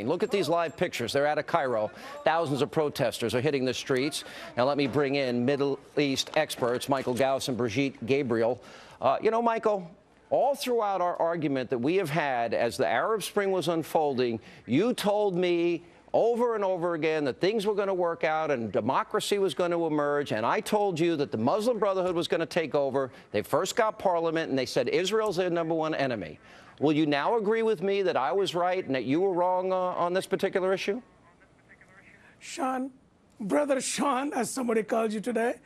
Look at these live pictures. They're out of Cairo. Thousands of protesters are hitting the streets. Now, let me bring in Middle East experts, Michael Gauss and Brigitte Gabriel. Michael, all throughout our argument that we have had as the Arab Spring was unfolding, you told me over and over again that things were going to work out and democracy was going to emerge. And I told you that the Muslim Brotherhood was going to take over. They first got parliament and they said Israel's their #1 enemy. Will you now agree with me that I was right and that you were wrong on this particular issue? Sean, Brother Sean, as somebody called you today,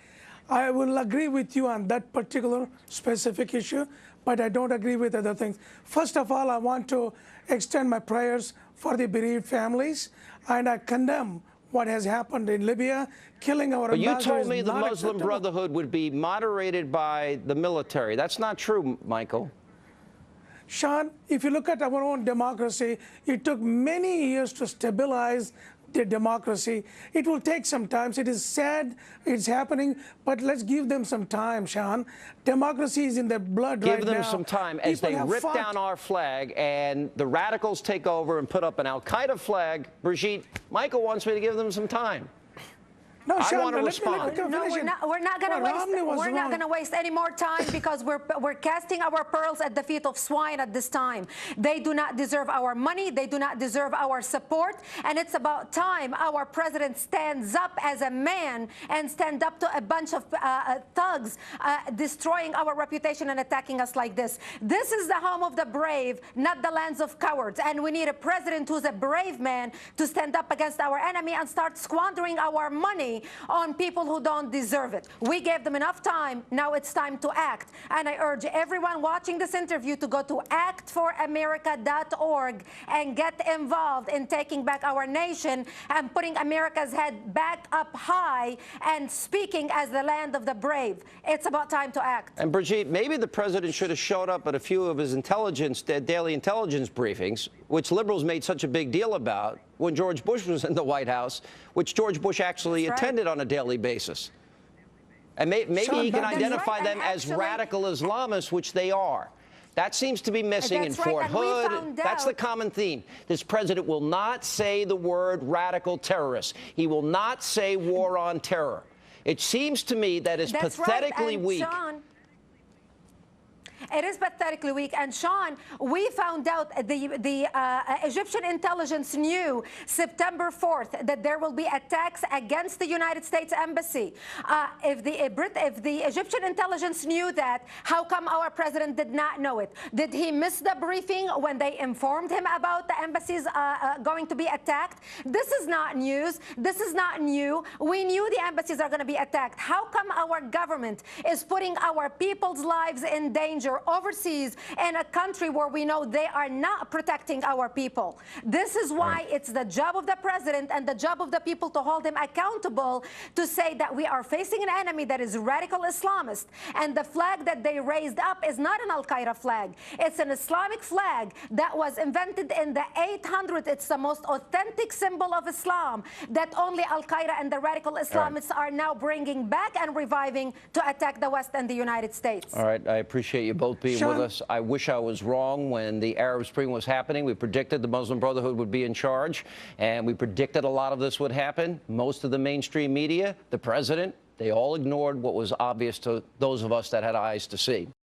I will agree with you on that particular specific issue, but I don't agree with other things. First of all, I want to extend my prayers for the bereaved families, and I condemn what has happened in Libya, killing our ambassador. But you told me the Muslim Brotherhood would be moderated by the military. That's not true, Michael. Sean, if you look at our own democracy, it took many years to stabilize the democracy. It will take some time. It is sad it's happening, but let's give them some time, Sean. Democracy is in their blood right now. Give them some time as they rip down our flag and the radicals take over and put up an al-Qaeda flag. Brigitte, Michael wants me to give them some time. No, Sean, I want to respond. No, we're not going to waste any more time because we're casting our pearls at the feet of swine at this time. They do not deserve our money. They do not deserve our support. And it's about time our president stands up as a man and stand up to a bunch of thugs destroying our reputation and attacking us like this. This is the home of the brave, not the lands of cowards. And we need a president who's a brave man to stand up against our enemy and start squandering our money on people who don't deserve it. We gave them enough time. Now it's time to act. And I urge everyone watching this interview to go to actforamerica.org and get involved in taking back our nation and putting America's head back up high and speaking as the land of the brave. It's about time to act. And Brigitte, maybe the president should have showed up at a few of his daily intelligence briefings, which liberals made such a big deal about when George Bush was in the White House, which George Bush actually attended on a daily basis. And maybe he can identify them as radical Islamists, which they are. That seems to be missing in Fort Hood. That's the common theme. This president will not say the word radical terrorist. He will not say war on terror. It seems to me that is pathetically weak. It is pathetically weak. And Sean, we found out the Egyptian intelligence knew September 4th that there will be attacks against the United States embassy. If the Egyptian intelligence knew that, how come our president did not know it? Did he miss the briefing when they informed him about the embassies going to be attacked? This is not news. This is not new. We knew the embassies are going to be attacked. How come our government is putting our people's lives in danger overseas in a country where we know they are not protecting our people? This is why it's the job of the president and the job of the people to hold him accountable, to say that we are facing an enemy that is radical Islamist, and the flag that they raised up is not an al-Qaeda flag. It's an Islamic flag that was invented in the 800s. It's the most authentic symbol of Islam that only al-Qaeda and the radical Islamists are now bringing back and reviving to attack the West and the United States. All right, I appreciate you both being with us. I wish I was wrong when the Arab Spring was happening. We predicted the Muslim Brotherhood would be in charge, and we predicted a lot of this would happen. Most of the mainstream media, the president, they all ignored what was obvious to those of us that had eyes to see.